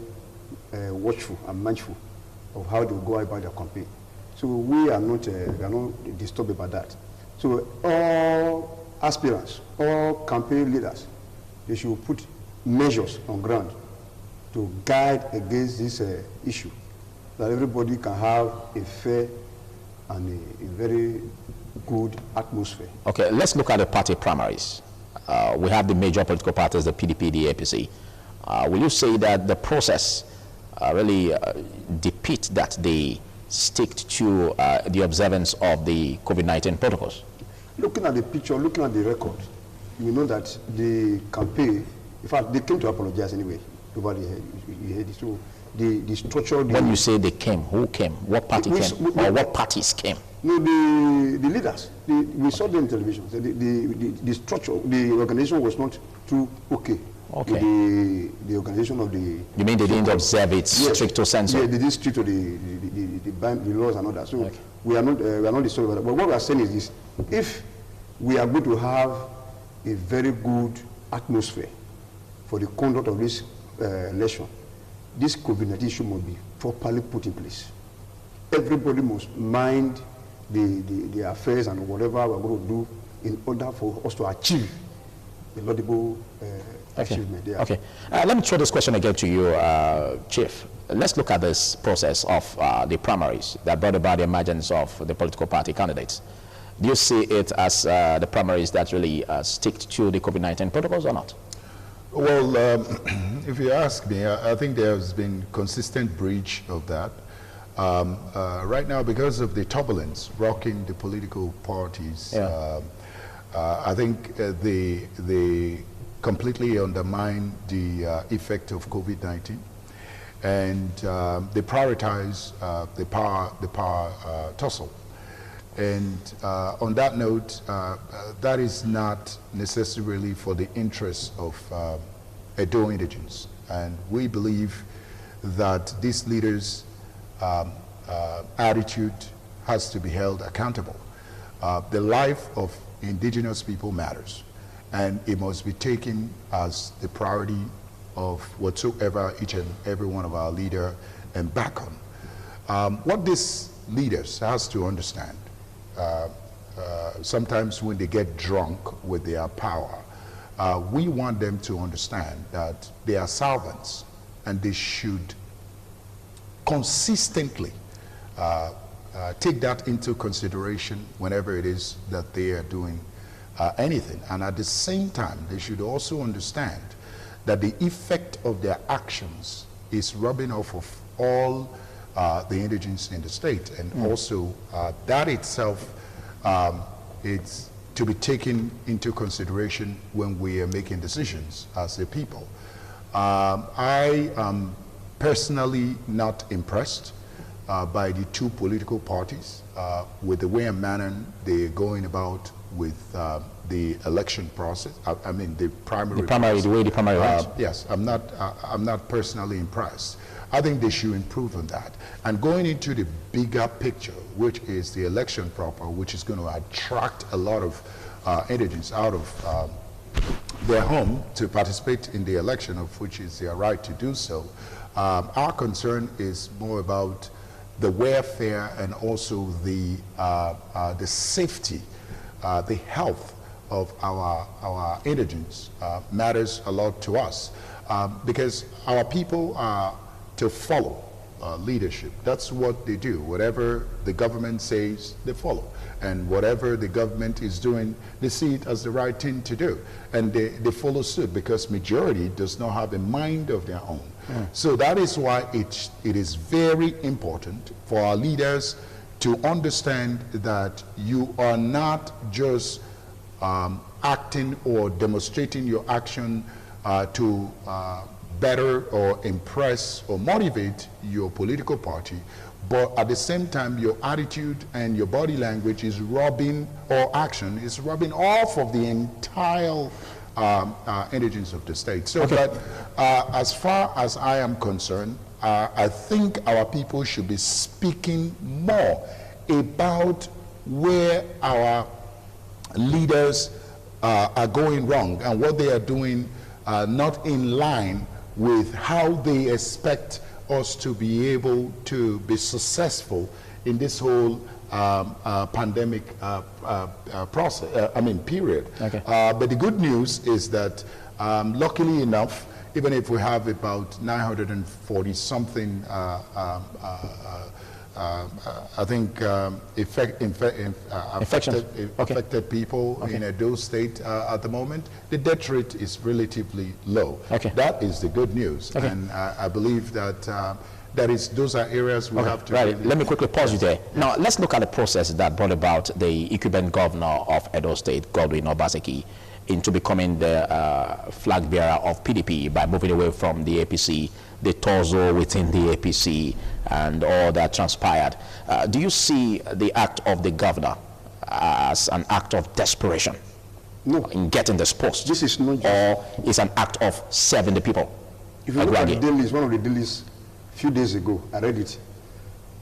Speaker 9: watchful and mindful of how they go about their campaign. So we are not disturbed about that. So all aspirants, all campaign leaders, they should put measures on ground to guide against this issue, that everybody can have a fair and a very good atmosphere.
Speaker 1: Okay, let's look at the party primaries. We have the major political parties, the PDP, the APC. Will you say that the process really depicts that they stick to the observance of the COVID-19 protocols?
Speaker 9: Looking at the picture, looking at the record, you know that the campaign, in fact, they came to apologize anyway. Nobody heard it. So the structure...
Speaker 1: When you say they came, who came? What party came? Or what parties came?
Speaker 9: No, the leaders. We saw them on television. So the structure, the organization was not too okay.
Speaker 1: Okay.
Speaker 9: The organization of the...
Speaker 1: You mean they didn't observe it stricto sensu?
Speaker 9: Yeah, they didn't stick to the laws and all that. So okay. we are not disturbed about that. But what we are saying is this: if we are going to have a very good atmosphere for the conduct of this election, this COVID-19 issue must be properly put in place. Everybody must mind the affairs and whatever we're going to do in order for us to achieve the laudable achievement. Yeah.
Speaker 1: Okay. Let me throw this question again to you, Chief. Let's look at this process of the primaries that brought about the emergence of the political party candidates. Do you see it as the primaries that really stick to the COVID-19 protocols or not?
Speaker 2: Well, if you ask me, I think there has been consistent breach of that. Right now, because of the turbulence rocking the political parties, yeah. I think they completely undermine the effect of COVID-19, and they prioritize the power tussle. And on that note, that is not necessarily for the interests of Edo indigents. And we believe that these leaders' attitude has to be held accountable. The life of indigenous people matters, and it must be taken as the priority of whatsoever each and every one of our leaders embark on. What these leaders has to understand, sometimes when they get drunk with their power, we want them to understand that they are servants and they should consistently take that into consideration whenever it is that they are doing anything. And at the same time, they should also understand that the effect of their actions is rubbing off of all the indigents in the state. And also that itself is to be taken into consideration when we are making decisions as a people. I am personally not impressed by the two political parties with the way and manner they're going about with the election process. I mean the primary.
Speaker 1: The way the primary runs.
Speaker 2: Yes, I'm not personally impressed. I think they should improve on that. And going into the bigger picture, which is the election proper, which is going to attract a lot of indigents out of their home to participate in the election, of which is their right to do so. Our concern is more about the welfare and also the safety, the health of our indigents matters a lot to us because our people are to follow leadership. That's what they do. Whatever the government says, they follow. And whatever the government is doing, they see it as the right thing to do. And they follow suit because majority does not have a mind of their own. So that is why it is very important for our leaders to understand that you are not just acting or demonstrating your action to better or impress or motivate your political party, but at the same time your attitude and your body language is rubbing, or action is rubbing off of the entire indigents of the state. So that as far as I am concerned, I think our people should be speaking more about where our leaders are going wrong and what they are doing not in line with how they expect us to be able to be successful in this whole pandemic process, period. Okay. But the good news is that luckily enough, even if we have about 940 something I think affected people in Edo State at the moment, the death rate is relatively low. Okay. That is the good news. Okay. And I believe that those are areas we have to...
Speaker 1: Right. Let me quickly pause you there. Now, let's look at the process that brought about the incumbent governor of Edo State, Godwin Obaseki, into becoming the flag bearer of PDP by moving away from the APC, the torso within the APC, and all that transpired. Do you see the act of the governor as an act of desperation?
Speaker 9: No.
Speaker 1: In getting this post?
Speaker 9: This is not just...
Speaker 1: Or is an act of serving the people?
Speaker 9: If you look at the dailies, one of the dailies a few days ago, I read it.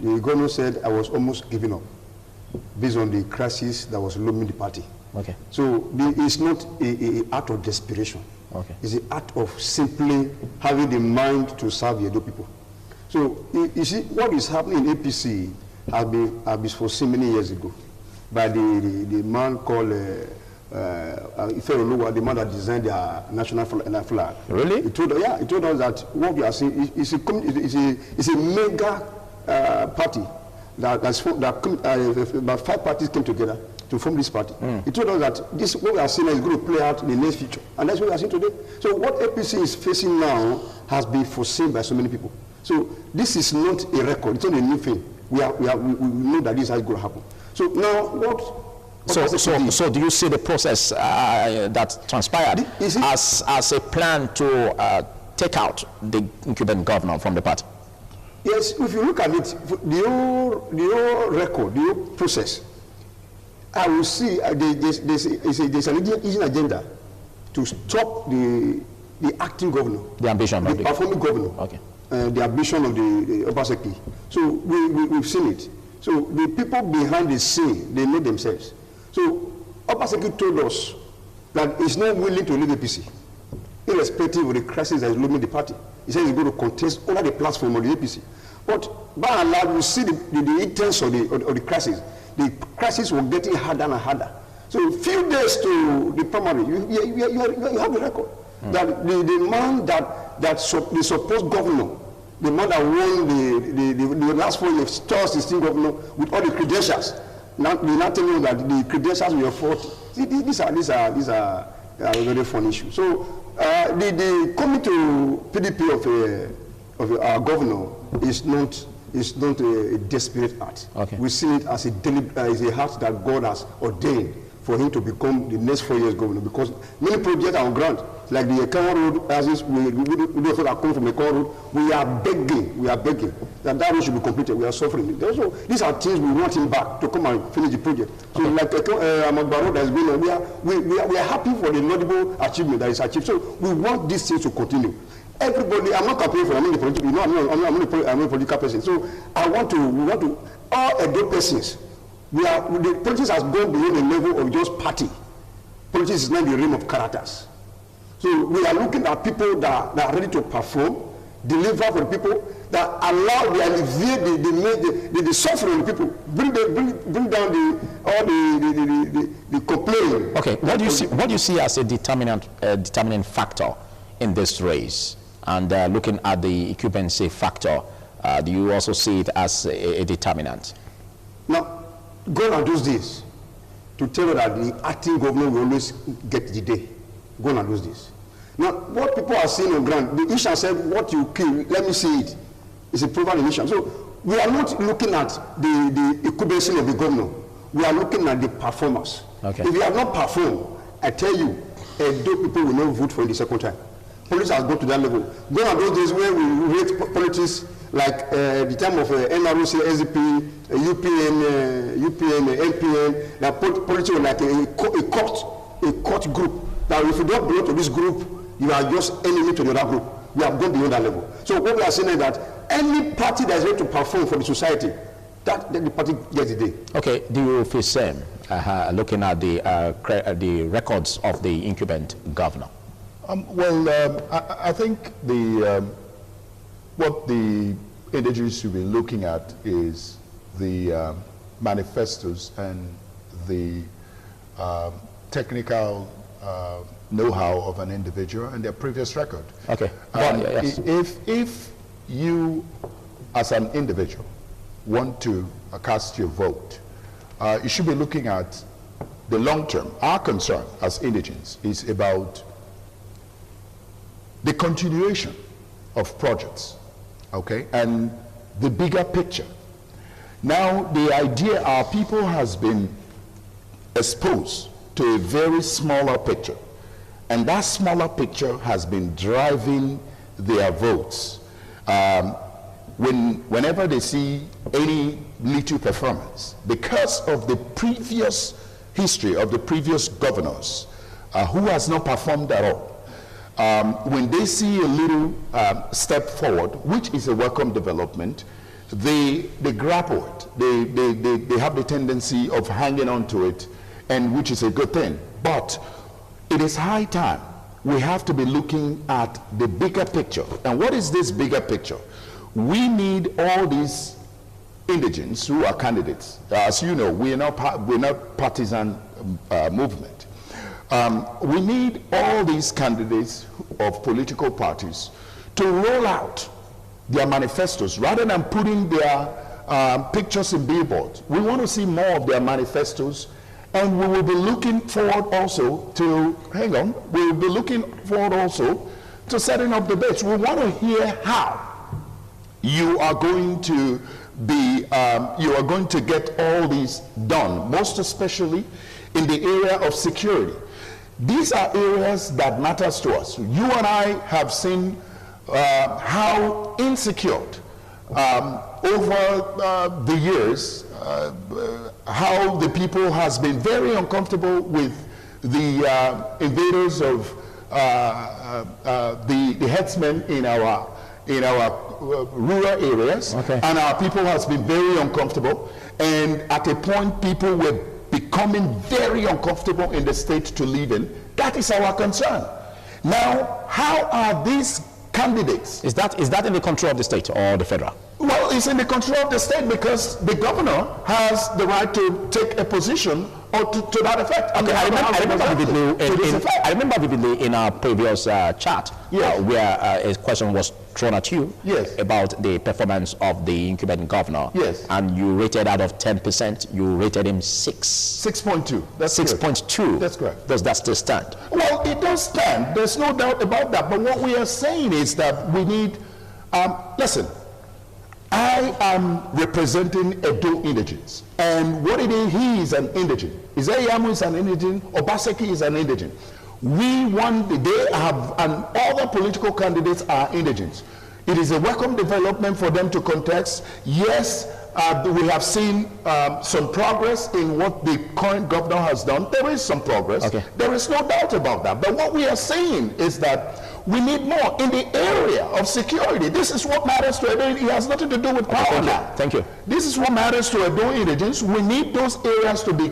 Speaker 9: The governor said I was almost giving up based on the crisis that was looming the party. Okay. So it's not an act of desperation. Okay. It's an act of simply having the mind to serve the Edo people. So you see, what is happening in APC has been foreseen many years ago by the man called Ife, the man that designed the national flag. Really? He told us that what we are seeing is a mega party about 5 parties came together to form this party. He told us that this, what we are seeing, is going to play out in the near future. And that's what we are seeing today. So what APC is facing now has been foreseen by so many people. So this is not a record. It's not a new thing. We know that this is going to happen. So now what...
Speaker 1: So do you see the process that transpired as a plan to take out the incumbent governor from the party?
Speaker 9: Yes, if you look at it, the whole record, the whole process, I will see there's an hidden agenda to stop the acting governor,
Speaker 1: the ambition,
Speaker 9: the performing governor, okay, the ambition of the Obaseki. So we've seen it. So the people behind the scene, they know themselves. So Obaseki told us that he's not willing to leave APC, irrespective of the crisis that is looming the party. He says he's going to contest under the platform of the APC. But by and large, we see the intents of the crisis. The crisis was getting harder and harder. So a few days to the primary, you have the record. That the man the supposed governor, the man that won the last 4 years, starts the state governor with all the credentials. Now they not telling you that the credentials were 40. See, these are very fun issues. So the coming to PDP of our governor is not a desperate act. Okay. We see it as a act that God has ordained for him to become the next 4 years governor, because many projects are on ground. Like the Ekon Road, as is, we are coming from Ekon Road, we are begging that road should be completed. We are suffering. Also, these are things we want him back to come and finish the project. So like Amagba Road has been, we are happy for the notable achievement that is achieved. So we want these things to continue. Everybody, I'm not campaigning for, I'm a political person. So we want to, all Edo persons, the politics has gone beyond the level of just party. Politics is not the realm of characters. So we are looking at people that are ready to perform, deliver for the people, that allow, they alleviate the suffering of the people, bring down the complaint.
Speaker 1: Okay, what do you see as a determining factor in this race? And looking at the occupancy factor, do you also see it as a determinant?
Speaker 9: Now, gone are those days to tell you that the acting governor will always get the day. Gone are those days. Now, what people are seeing on ground, the Ishan said, what you kill, let me see it. It's a proven in Ishan. So we are not looking at the incubation of the governor. We are looking at the performance. Okay. If you have not performed, I tell you, Edo people will not vote for the second time. Politics has gone to that level. Gone are those days where we rate politics like the time of NROC, SDP, UPN, NPN, that politics was like a court group. Now, if you don't belong to this group, you are just enemy to the other group. We have gone beyond that level. So what we are saying is that any party that is ready to perform for the society, that the party gets the day. Okay, do you feel same looking at the records of the incumbent governor?
Speaker 2: I think what the individuals should be looking at is the manifestos and the technical know-how of an individual and their previous record. Okay. Yes. If you, as an individual, want to cast your vote, you should be looking at the long term. Our concern as indigents is about the continuation of projects, okay, and the bigger picture. Now, the idea our people has been exposed to a very smaller picture, and that smaller picture has been driving their votes. Whenever they see any little performance, because of the previous history of the previous governors who has not performed at all, when they see a little step forward, which is a welcome development, they grapple it. They have the tendency of hanging on to it, and which is a good thing. But it is high time we have to be looking at the bigger picture. And what is this bigger picture? We need all these indigents who are candidates. As you know, we're not partisan movement. We need all these candidates of political parties to roll out their manifestos rather than putting their pictures in billboards. We want to see more of their manifestos, and we will be looking forward also to, we will be looking forward also to setting up debates. We want to hear how you are going to be, you are going to get all these done, most especially in the area of security. These are areas that matters to us. You and I have seen how insecure over the years, how the people has been very uncomfortable with the invaders of the headsmen in our rural areas, and our people has been very uncomfortable, and at a point people were becoming very uncomfortable in the state to live in. That is our concern. Now, how are these candidates? Is that in the control of the state or the federal? Well, it's in the control of the state because the governor has the right to take a position or to that effect. Okay, I remember vividly in our previous chat where a question was thrown at you about the performance of the incumbent governor. Yes. And you rated out of 10%, you rated him 6.2. That's 6.2. That's correct. Does that still stand? Well, it does stand. There's no doubt about that. But what we are saying is that we need, listen, I am representing Edo indigents. And what it is, he is an indigent. Izeyamu is an indigent. Obaseki is an indigent. We want, they have, and all the political candidates are indigents. It is a welcome development for them to contest. Yes, we have seen some progress in what the current governor has done. There is some progress. Okay. There is no doubt about that. But what we are saying is that we need more in the area of security. This is what matters to Edo. It has nothing to do with power now.
Speaker 1: Thank you.
Speaker 2: This is what matters to Edo indigents. We need those areas to be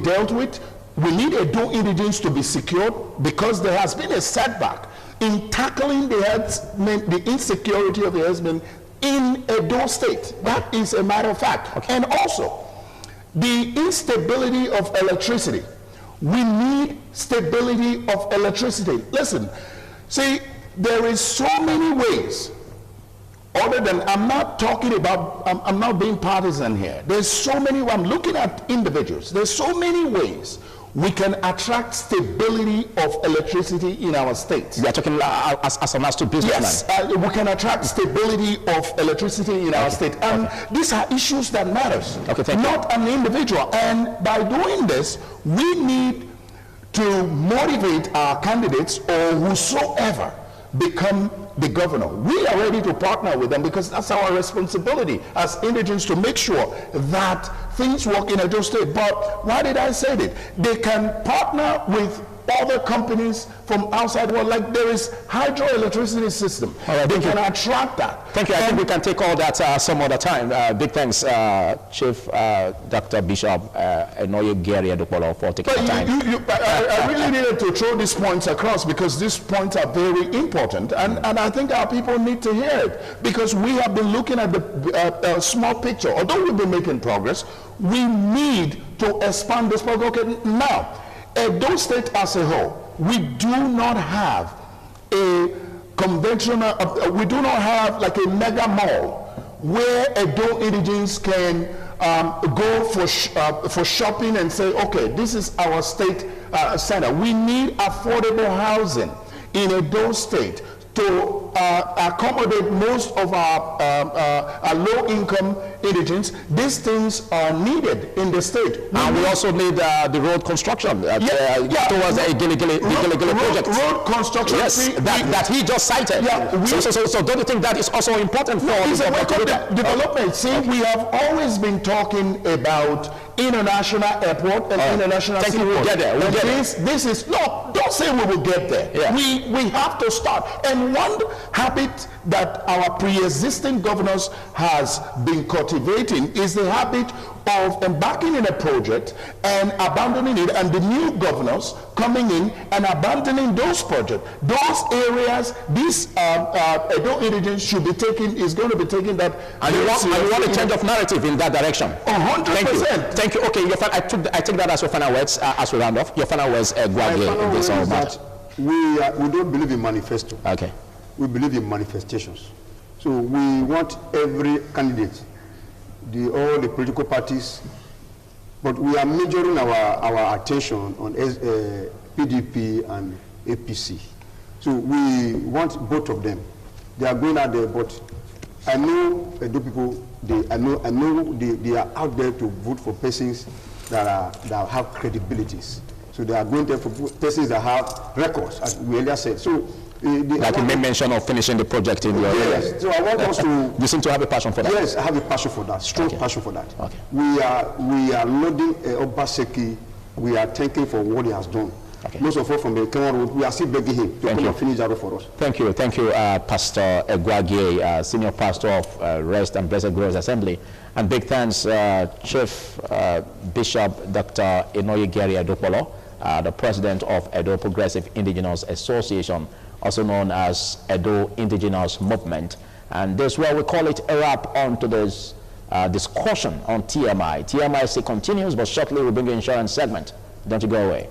Speaker 2: dealt with. We need Edo indigents to be secured because there has been a setback in tackling the insecurity of the herdsmen in Edo State. That is a matter of fact. Okay. And also, the instability of electricity. We need stability of electricity. Listen, see, there is so many ways, other than, I'm not talking about, I'm not being partisan here. There's so many, I'm looking at individuals. There's so many ways we can attract stability of electricity in our state.
Speaker 1: You are talking as a master businessman.
Speaker 2: Yes, we can attract stability of electricity in our state. And these are issues that matters, not an individual. And by doing this, we need to motivate our candidates or whosoever become the governor. We are ready to partner with them because that's our responsibility as indigents to make sure that things work in Edo State. But why did I say that? They can partner with other companies from outside the world, like there is hydroelectricity system. All right, they can attract that.
Speaker 1: Thank you. I think we can take all that some other time. Big thanks, Chief Dr. Bishop Enoye Gary Adopolo, for taking the time.
Speaker 2: I really needed to throw these points across because these points are very important, and I think our people need to hear it because we have been looking at the small picture. Although we've been making progress, we need to expand this program. Okay, now, Edo State as a whole, we do not have a conventional, we do not have like a mega mall where Edo indigents can go for shopping and say, okay, this is our state center. We need affordable housing in Edo State to accommodate most of our low-income indigents. These things are needed in the state.
Speaker 1: And we also need the road construction towards the Gili project.
Speaker 2: Road construction.
Speaker 1: Yes, that he just cited. Yeah, so don't you think that is also important for
Speaker 2: development? See, we have always been talking about international airport and international seaport.
Speaker 1: We'll get there.
Speaker 2: This is, no, don't say we will get there. Yeah. We have to start. And one habit that our pre-existing governors has been cultivating is the habit of embarking in a project and abandoning it, and the new governors coming in and abandoning those projects. Those areas, these Edo indigents should be taking, is going to be taking that.
Speaker 1: And you want a change of narrative in that direction.
Speaker 2: 100%.
Speaker 1: Thank you. Okay, I take that as your final words as we round off. Your final words, Gwage.
Speaker 9: We don't believe in manifesto.
Speaker 1: Okay.
Speaker 9: We believe in manifestations. So we want every candidate, all the political parties, but we are majoring our attention on PDP and APC. So we want both of them. They are going out there, but I know Edo people. I know they are out there to vote for persons that have credibilities. So they are going there for persons that have records, as we earlier said. So
Speaker 1: like you made mention of finishing the project in your area.
Speaker 9: Yes. So I want us to.
Speaker 1: You seem to have a passion for that.
Speaker 9: Yes, I have a passion for that. Strong passion for that.
Speaker 1: Okay.
Speaker 9: We are loading Obaseki. We are thanking for what he has done. Okay. Most of us from the Kenyan Road, we are still begging him to come and finish that for us.
Speaker 1: Thank you, Pastor Gwage, Senior Pastor of Rest and Blessed Growers Assembly. And big thanks, Chief Bishop Dr. Enoye Gary Adopolo, the President of Edo Progressive Indigenous Association, also known as Edo Indigenous Movement. And this is where we call it a wrap on today's discussion on TMI. TMI still continues, but shortly we'll bring you insurance segment. Don't you go away.